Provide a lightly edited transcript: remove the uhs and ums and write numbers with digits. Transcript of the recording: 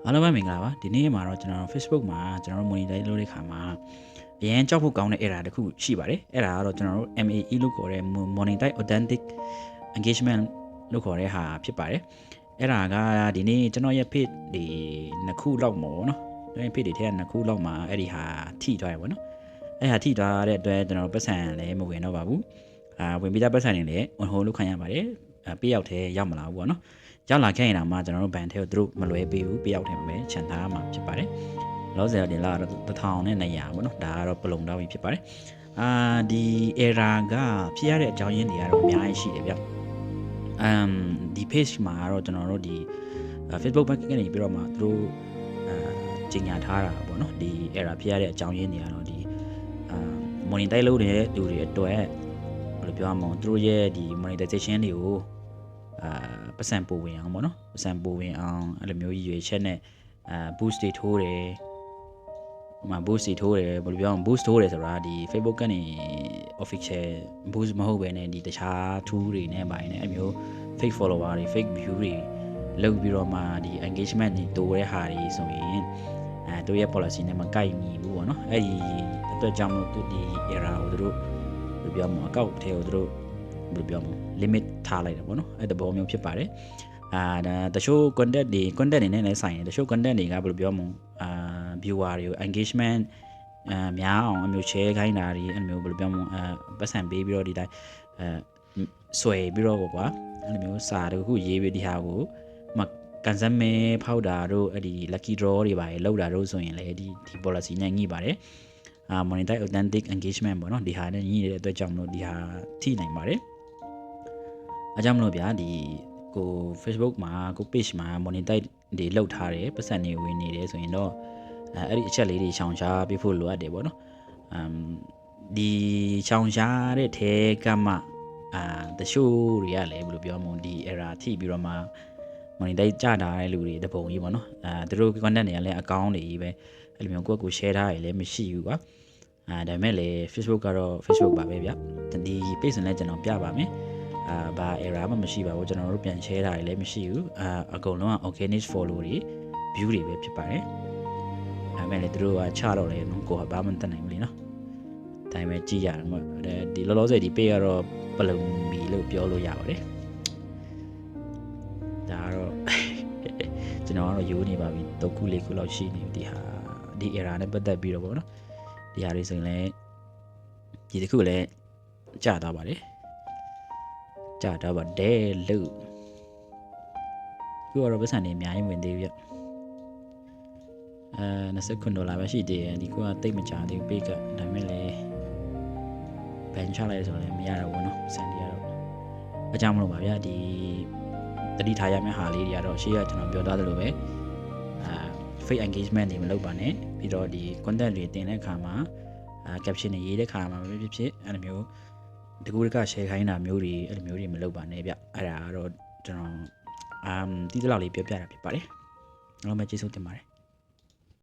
အားလုံးပဲမင်္ဂလာပါဒီနေ့မှာတော့ကျွန်တော် Facebook မှာကျွန်တော်တို့ monetize လုပ်တဲ့ခါမှာအရင်ကြောက်ဖို့ကောင်းတဲ့ error တစ်ခုရှိပါတယ်အဲ့ဒါကတော့ကျွန်တော်တို့ MAE လို့ခေါ်တဲ့ monetize authentic engagement လို့ခေါ်တဲ့ဟာဖြစ်ပါတယ်အဲ့ဒါကဒီနေ့ကျွန်တော်ရဲ့ page ဒီနှစ်ခုလောက်မှာပေါ့နော်ကျွန်တော်ရဲ့ page တွေထဲကနှစ်ခုလောက်မှာအဲ့ဒီဟာထိသွားရပါတော့အဲ့ဟာထိသွားတဲ့အတွက်ကျွန်တော်ပတ်စံလည်းမဝင်တော့ပါဘူးဝင်ပြီးသားပတ်စံတွေလည်း on hold လုပ်ခံရပါတယ်ပေးရောက်ထဲရောက်မလာဘူးပေါ့နော်ရောက်လာခဲ့ရင်တော့မှကျွန်တော်တို့ဘန်ထဲကိုသူတို့မလွဲပေးဘူးပေးရောက်ထဲမှာပဲခြံထားမှာဖြစ်ပါတယ်လောဆယ်တင်လာတော့1200နဲ့200ပေါ့နော်ဒါကတော့ပလုံတော့ပြီဖြစ်ပါတယ်ဒီ error ကဖြစ်ရတဲ့အကြောင်းရင်းတွေကတော့အများကြီးရှိတယ်ဗျဒီ page မှာတော့ကျွန်တော်တို့ဒီ Facebook ဘက်ကနေပြီးတော့မှသူတို့ကြီးညာထားတာပေါ့နော်ဒီ error ဖြစ်ရတဲ့အကြောင်းရင်းတွေကတော့ဒီ monetize လုပ်တဲ့လူတွေအတွက်ဘယ်လိုပြောရမလဲသူတို့ရဲ့ဒီ monetization တွေကိုပတ်စံပို့ဝင်အောင်ပေါ့နော်ပတ်စံပို့ဝင်အောင်အဲ့လိုမျိုးရွေချက်နဲ့ boost တွေထိုးတယ်boost တွေထိုးတယ်ဘယ်လိုပြောအောင် boost ထိုးတယ်ဆိုတာဒီ Facebook ကနေ official boost မဟုတ်ဘဲနဲ့ဒီတခြား tool တွေနဲ့ပိုင်းနဲ့အဲ့မျိုး fake follower တွေ fake view တွေလုပ်ပြီးတော့မှဒီ engagement တွေတိုးတဲ့ဟာတွေဆိုရင်သူရဲ့ policy နဲ့မကိုက်ညီဘူးပေါ့နော်အဲ့ဒီအတွက်ကြောင့်မလို့သူဒီ error ကိုသူတို့ဘယ်လိုပြောမလဲအကောက်ထဲကိုသူတို့ဘယ်လိုပြောမလဲ limit ထားလိုက်တာပေါ့နော်အဲ့တဘောမျိုးဖြစ်ပါတယ်ဒါတချို့ content တွေနဲ့လည်းဆိုင်တယ်တချို့ content တွေကဘယ်လိုပြောမလဲviewer တွေကို engagement များအောင်အမျိုး share ခိုင်းတာတွေအဲ့လိုမျိုးဘယ်လိုပြောမလဲပတ်စံပေးပြီးတော့ဒီတိုင်းဆွဲပြီးတော့ကွာအဲ့လိုမျိုးစာတခုရေးပြီးဒီဟာကိုကန်ဆယ်မဲဖောက်တာတို့အဲ့ဒီ lucky draw တွေပါလောက်တာတို့ဆိုရင်လည်းဒီ policy နဲ့ညှိပါတယ်monetize authentic engagement ပေါ့နော်ဒီဟာနဲ့ညှိနေတဲ့အတွက်ကြောင့်မလို့ဒီဟာထိနိုင်ပါတယ်အကြောင်းမလို့ဗျာဒီကို Facebook မှာကို page မှာ monetize တွေလောက်ထားတယ်ပတ်စံတွေဝင်နေတယ်ဆိုရင်တော့အဲ့ဒီအချက်လေးတွေရှောင်ရှားပြဖို့လိုအပ်တယ်ပေါ့နော်ဒီရှောင်ရှားတဲ့ထဲကမှတချို့တွေကလည်းဘယ်လိုပြောမလဲဒီ error ထိပြီးတော့မှ monetize ကြတာတဲ့လူတွေတပုံကြီးပေါ့နော်သူတို့ content တွေကလည်းအကောင့်တွေကြီးပဲအဲ့လိုမျိုးကိုယ့်ကို share ထားရလည်းမရှိဘူးကွာဒါပေမဲ့လည်း Facebook ကတော့ Facebook ပါပဲဗျဒီ page နဲ့ကျွန်တော်ပြပါမယ်ဘာ error မှမရှိပါဘူးကျွန်တော်တို့ပြန် share တာတွေလည်းမရှိဘူးအကုန်လုံးက organic follow တွေ view တွေပဲဖြစ်ပါတယ်ဒါပေမဲ့လည်းသူတို့ကချတော့လေကိုယ်ကဘာမှမတတ်နိုင်ဘူးလीနော်ဒါပေမဲ့ကြည့်ရတယ်ပေါ့ဒီလောလောဆယ်ဒီ page ကတော့ပလုံမီလို့ပြောလို့ရပါတယ်ဒါကတော့ကျွန်တော်ကတော့ယူနေပါပြီ3ခု4ခုလောက်ရှိနေပြီဒီ error နဲ့ပတ်သက်ပြီးတော့ပေါ့နော်ဒီဟာတွေဆိုရင်လည်းဒီတစ်ခုလည်းကြာသွားပါတယ်ကြာတော့ပါတယ်လို့ခုကတော့ပတ်စံနေအများကြီးဝင်သေးပြီ$29ပဲရှိသေးတယ်ဒီခုကတိတ်မကြသေးဘူးပေးကဒါပေမဲ့လည်းဘန်ချလိုက်ဆိုလည်းမရတော့ဘူးเนาะစံတွေကတော့အကြောင်းမလို့ပါဗျာဒီတတိထားရမယ့်ဟာလေးတွေကတော့ရှေ့ကကျွန်တော်ပြောထားသလိုပဲ fake engagement တွေမလုပ်ပါနဲ့ပြီးတော့ဒီ content တွေတင်တဲ့အခါမှာcaption တွေရေးတဲ့အခါမှာဖြစ်ဖြစ်အဲ့လိုမျိုးတကူတက share ခိုင်းတာမျိုးတွေအဲ့လိုမျိုးတွေမလုပ်ပါနဲ့ဗျအဲ့ဒါကတော့ကျွန်တော်တီးတလောက်လေးပြောပြတာဖြစ်ပါတယ်အားလုံးပဲကျေးဇူးတင်ပါတယ်